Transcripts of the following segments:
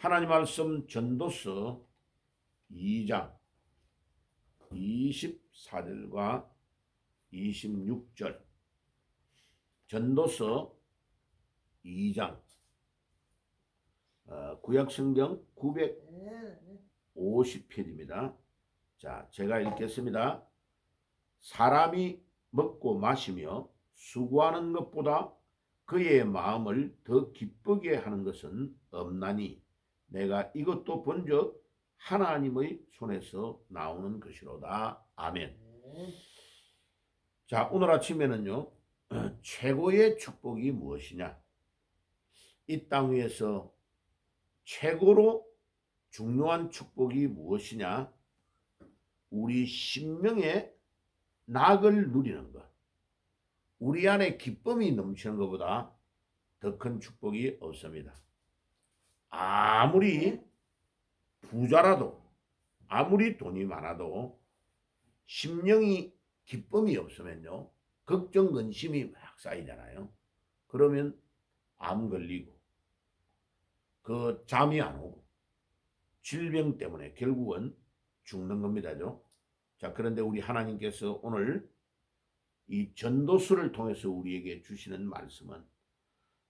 하나님 말씀 전도서 2장 24절과 26절. 전도서 2장 구약성경 950페이지입니다. 자, 제가 읽겠습니다. 사람이 먹고 마시며 수고하는 것보다 그의 마음을 더 기쁘게 하는 것은 없나니 내가 이것도 본즉 하나님의 손에서 나오는 것이로다. 아멘. 자, 오늘 아침에는요, 최고의 축복이 무엇이냐? 이 땅 위에서 최고로 중요한 축복이 무엇이냐? 우리 심령의 낙을 누리는 것, 우리 안에 기쁨이 넘치는 것보다 더 큰 축복이 없습니다. 아무리 부자라도, 아무리 돈이 많아도 심령이 기쁨이 없으면요, 걱정, 근심이 막 쌓이잖아요. 그러면 암 걸리고 그 잠이 안 오고 질병 때문에 결국은 죽는 겁니다죠. 자, 그런데 우리 하나님께서 오늘 이 전도서를 통해서 우리에게 주시는 말씀은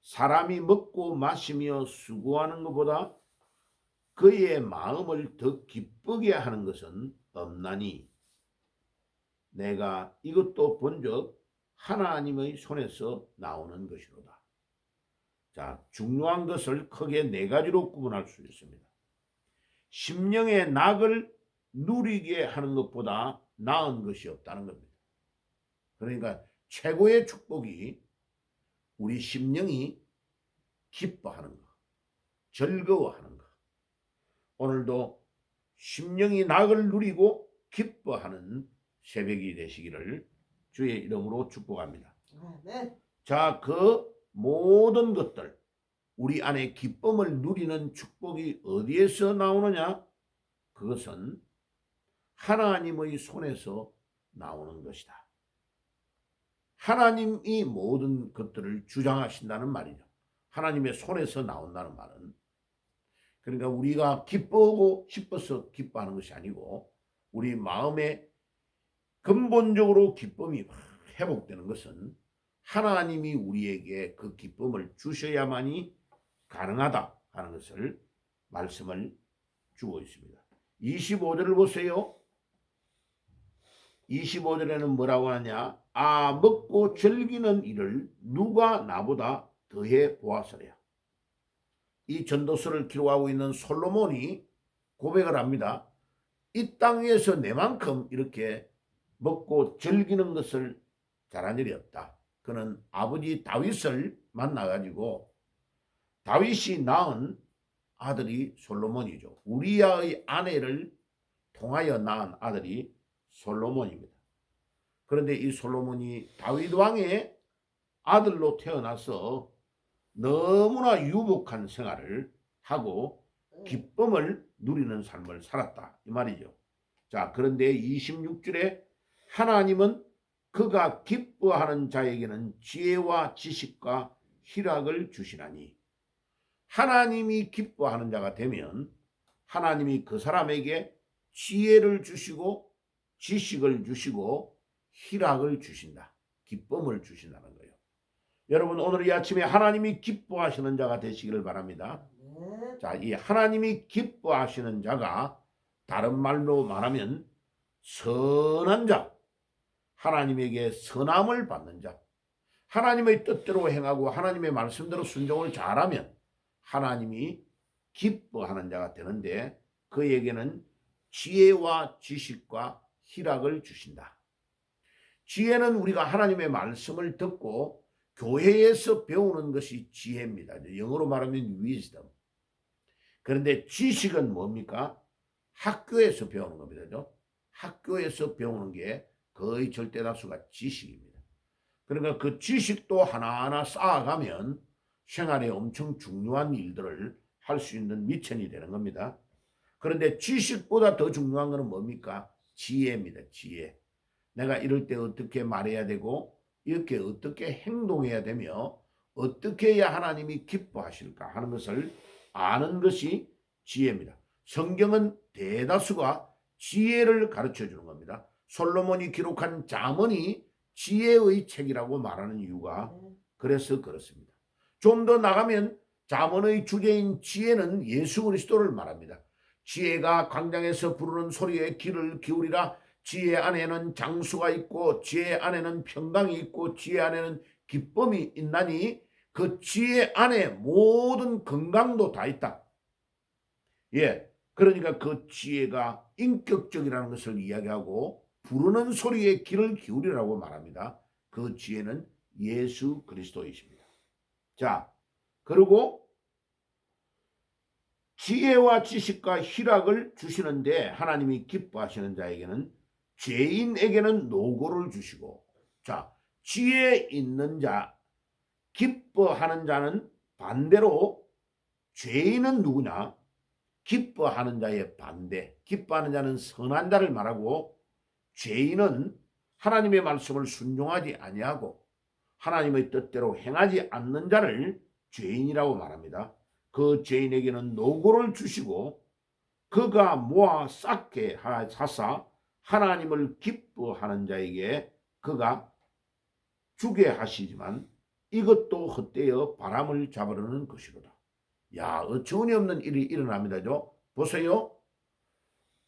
사람이 먹고 마시며 수고하는 것보다 그의 마음을 더 기쁘게 하는 것은 없나니 내가 이것도 본즉 하나님의 손에서 나오는 것이로다. 자, 중요한 것을 크게 네 가지로 구분할 수 있습니다. 심령의 낙을 누리게 하는 것보다 나은 것이 없다는 겁니다. 그러니까 최고의 축복이 우리 심령이 기뻐하는 것, 즐거워하는 것. 오늘도 심령이 낙을 누리고 기뻐하는 새벽이 되시기를 주의 이름으로 축복합니다. 네. 자, 그 모든 것들, 우리 안에 기쁨을 누리는 축복이 어디에서 나오느냐? 그것은 하나님의 손에서 나오는 것이다. 하나님이 모든 것들을 주장하신다는 말이죠. 하나님의 손에서 나온다는 말은, 그러니까 우리가 기뻐하고 싶어서 기뻐하는 것이 아니고 우리 마음에 근본적으로 기쁨이 회복되는 것은 하나님이 우리에게 그 기쁨을 주셔야만이 가능하다 하는 것을 말씀을 주고 있습니다. 25절을 보세요. 25절에는 뭐라고 하냐? 아, 먹고 즐기는 일을 누가 나보다 더해 보았으랴. 이 전도서를 기록하고 있는 솔로몬이 고백을 합니다. 이 땅에서 내만큼 이렇게 먹고 즐기는 것을 잘한 일이 없다. 그는 아버지 다윗을 만나가지고 다윗이 낳은 아들이 솔로몬이죠. 우리아의 아내를 통하여 낳은 아들이 솔로몬입니다. 그런데 이 솔로몬이 다윗 왕의 아들로 태어나서 너무나 유복한 생활을 하고 기쁨을 누리는 삶을 살았다 이 말이죠. 자, 그런데 26절에 하나님은 그가 기뻐하는 자에게는 지혜와 지식과 희락을 주시나니, 하나님이 기뻐하는 자가 되면 하나님이 그 사람에게 지혜를 주시고 지식을 주시고 희락을 주신다. 기쁨을 주신다는 거예요. 여러분, 오늘 이 아침에 하나님이 기뻐하시는 자가 되시기를 바랍니다. 자, 이 하나님이 기뻐하시는 자가 다른 말로 말하면 선한 자, 하나님에게 선함을 받는 자, 하나님의 뜻대로 행하고 하나님의 말씀대로 순종을 잘하면 하나님이 기뻐하는 자가 되는데 그에게는 지혜와 지식과 희락을 주신다. 지혜는 우리가 하나님의 말씀을 듣고 교회에서 배우는 것이 지혜입니다. 영어로 말하면 wisdom. 그런데 지식은 뭡니까? 학교에서 배우는 겁니다. 학교에서 배우는 게 거의 절대 다수가 지식입니다. 그러니까 그 지식도 하나하나 쌓아가면 생활에 엄청 중요한 일들을 할 수 있는 미천이 되는 겁니다. 그런데 지식보다 더 중요한 것은 뭡니까? 지혜입니다. 지혜. 내가 이럴 때 어떻게 말해야 되고 이렇게 어떻게 행동해야 되며 어떻게 해야 하나님이 기뻐하실까 하는 것을 아는 것이 지혜입니다. 성경은 대다수가 지혜를 가르쳐 주는 겁니다. 솔로몬이 기록한 잠언이 지혜의 책이라고 말하는 이유가 그래서 그렇습니다. 좀 더 나가면 잠언의 주제인 지혜는 예수 그리스도를 말합니다. 지혜가 광장에서 부르는 소리에 귀를 기울이라. 지혜 안에는 장수가 있고 지혜 안에는 평강이 있고 지혜 안에는 기쁨이 있나니 그 지혜 안에 모든 건강도 다 있다. 예, 그러니까 그 지혜가 인격적이라는 것을 이야기하고 부르는 소리에 귀를 기울이라고 말합니다. 그 지혜는 예수 그리스도이십니다. 자, 그리고 지혜와 지식과 희락을 주시는데 하나님이 기뻐하시는 자에게는 죄인에게는 노고를 주시고, 자, 지혜 있는 자, 기뻐하는 자는 반대로 죄인은 누구냐? 기뻐하는 자의 반대. 기뻐하는 자는 선한 자를 말하고 죄인은 하나님의 말씀을 순종하지 아니하고 하나님의 뜻대로 행하지 않는 자를 죄인이라고 말합니다. 그 죄인에게는 노고를 주시고 그가 모아 쌓게 하사 하나님을 기뻐하는 자에게 그가 주게 하시지만 이것도 헛되어 바람을 잡으려는 것이로다. 야, 어처구니없는 일이 일어납니다죠. 보세요.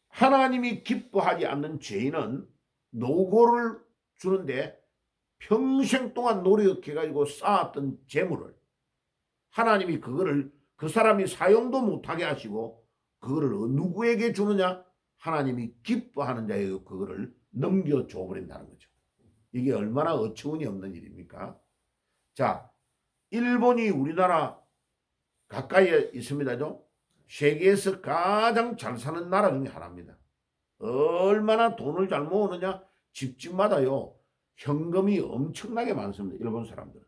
하나님이 기뻐하지 않는 죄인은 노고를 주는데 평생 동안 노력해가지고 쌓았던 재물을 하나님이 그거를 그 사람이 사용도 못하게 하시고 그거를 누구에게 주느냐? 하나님이 기뻐하는 자에게 그거를 넘겨줘 버린다는 거죠. 이게 얼마나 어처구니없는 일입니까? 자, 일본이 우리나라 가까이에 있습니다죠. 세계에서 가장 잘 사는 나라 중에 하나입니다. 얼마나 돈을 잘 모으느냐? 집집마다요 현금이 엄청나게 많습니다. 일본 사람들은.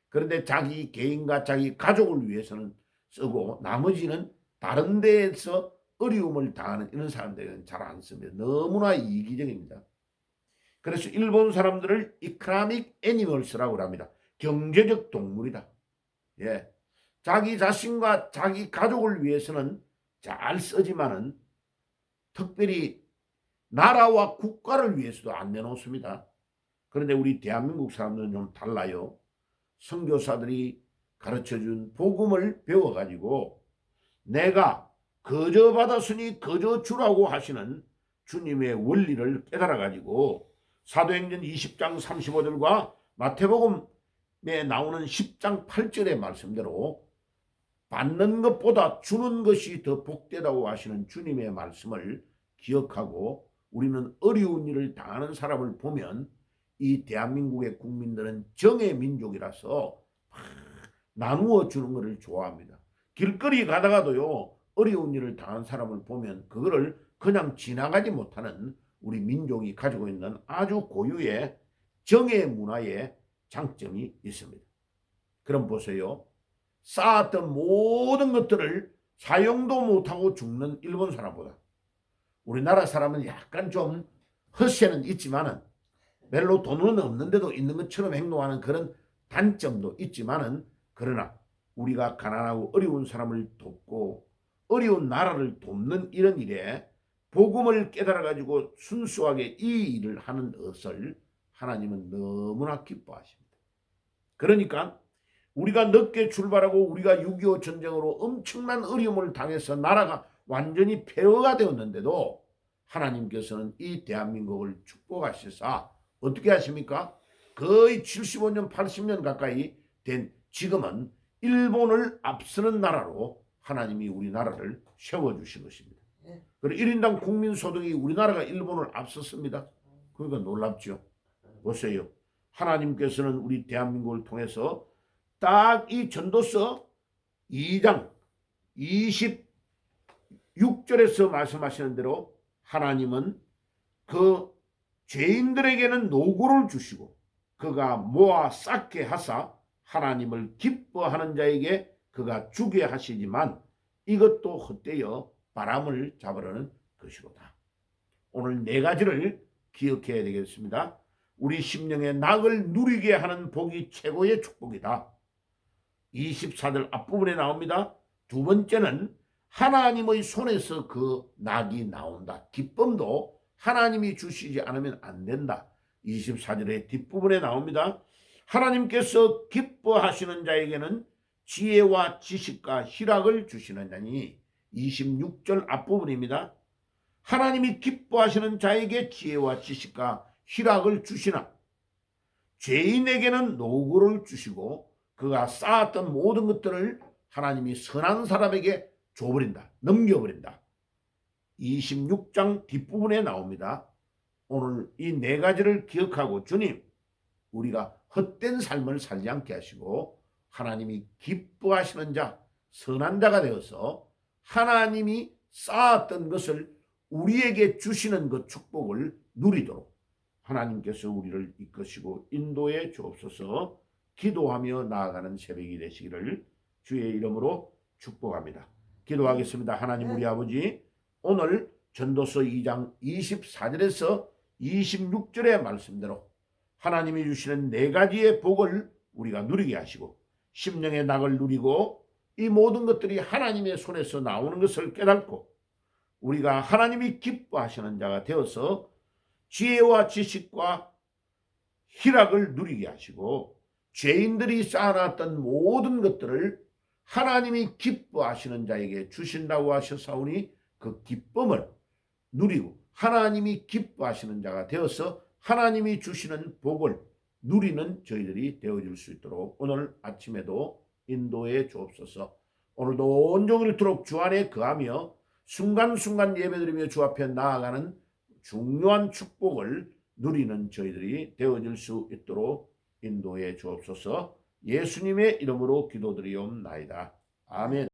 그런데 자기 개인과 자기 가족을 위해서는 쓰고 나머지는 다른 데에서 어려움을 당하는 이런 사람들은 잘 안 씁니다. 너무나 이기적입니다. 그래서 일본 사람들을 이코노믹 애니멀스라고 합니다. 경제적 동물이다. 예. 자기 자신과 자기 가족을 위해서는 잘 쓰지만은 특별히 나라와 국가를 위해서도 안 내놓습니다. 그런데 우리 대한민국 사람들은 좀 달라요. 선교사들이 가르쳐준 복음을 배워가지고 내가 거저 받았으니 거저 주라고 하시는 주님의 원리를 깨달아가지고 사도행전 20장 35절과 마태복음에 나오는 10장 8절의 말씀대로 받는 것보다 주는 것이 더 복되다고 하시는 주님의 말씀을 기억하고 우리는 어려운 일을 당하는 사람을 보면 이 대한민국의 국민들은 정의 민족이라서 나누어 주는 것을 좋아합니다. 길거리 가다가도요 어려운 일을 당한 사람을 보면 그거를 그냥 지나가지 못하는 우리 민족이 가지고 있는 아주 고유의 정의 문화의 장점이 있습니다. 그럼 보세요. 쌓았던 모든 것들을 사용도 못하고 죽는 일본 사람보다 우리나라 사람은 약간 좀 허세는 있지만은 별로 돈은 없는데도 있는 것처럼 행동하는 그런 단점도 있지만은 그러나 우리가 가난하고 어려운 사람을 돕고 어려운 나라를 돕는 이런 일에 복음을 깨달아가지고 순수하게 이 일을 하는 것을 하나님은 너무나 기뻐하십니다. 그러니까 우리가 늦게 출발하고 우리가 6.25 전쟁으로 엄청난 어려움을 당해서 나라가 완전히 폐허가 되었는데도 하나님께서는 이 대한민국을 축복하셔서 어떻게 하십니까? 거의 75년 80년 가까이 된 지금은 일본을 앞서는 나라로 하나님이 우리나라를 세워주신 것입니다. 그리고 1인당 국민소득이 우리나라가 일본을 앞섰습니다. 그러니까 놀랍죠. 보세요. 하나님께서는 우리 대한민국을 통해서 딱 이 전도서 2장 26절에서 말씀하시는 대로 하나님은 그 죄인들에게는 노고를 주시고 그가 모아 쌓게 하사 하나님을 기뻐하는 자에게 그가 주게 하시지만 이것도 헛되어 바람을 잡으려는 것이로다. 오늘 네 가지를 기억해야 되겠습니다. 우리 심령의 낙을 누리게 하는 복이 최고의 축복이다. 24절 앞부분에 나옵니다. 두 번째는 하나님의 손에서 그 낙이 나온다. 기쁨도 하나님이 주시지 않으면 안 된다. 24절의 뒷부분에 나옵니다. 하나님께서 기뻐하시는 자에게는 지혜와 지식과 희락을 주시느냐니 26절 앞부분입니다. 하나님이 기뻐하시는 자에게 지혜와 지식과 희락을 주시나 죄인에게는 노고를 주시고 그가 쌓았던 모든 것들을 하나님이 선한 사람에게 줘버린다. 넘겨버린다. 26장 뒷부분에 나옵니다. 오늘 이 네 가지를 기억하고 주님 우리가 헛된 삶을 살지 않게 하시고 하나님이 기뻐하시는 자 선한 자가 되어서 하나님이 쌓았던 것을 우리에게 주시는 그 축복을 누리도록 하나님께서 우리를 이끄시고 인도해 주옵소서. 기도하며 나아가는 새벽이 되시기를 주의 이름으로 축복합니다. 기도하겠습니다. 하나님 우리 아버지 오늘 전도서 2장 24절에서 26절의 말씀대로 하나님이 주시는 네 가지의 복을 우리가 누리게 하시고 심령의 낙을 누리고 이 모든 것들이 하나님의 손에서 나오는 것을 깨닫고 우리가 하나님이 기뻐하시는 자가 되어서 지혜와 지식과 희락을 누리게 하시고 죄인들이 쌓아놨던 모든 것들을 하나님이 기뻐하시는 자에게 주신다고 하셨사오니 그 기쁨을 누리고 하나님이 기뻐하시는 자가 되어서 하나님이 주시는 복을 누리는 저희들이 되어질 수 있도록 오늘 아침에도 인도해 주옵소서. 오늘도 온종일 이토록 주 안에 거하며 순간순간 예배드리며 주 앞에 나아가는 중요한 축복을 누리는 저희들이 되어질 수 있도록 인도해 주옵소서. 예수님의 이름으로 기도드리옵나이다. 아멘.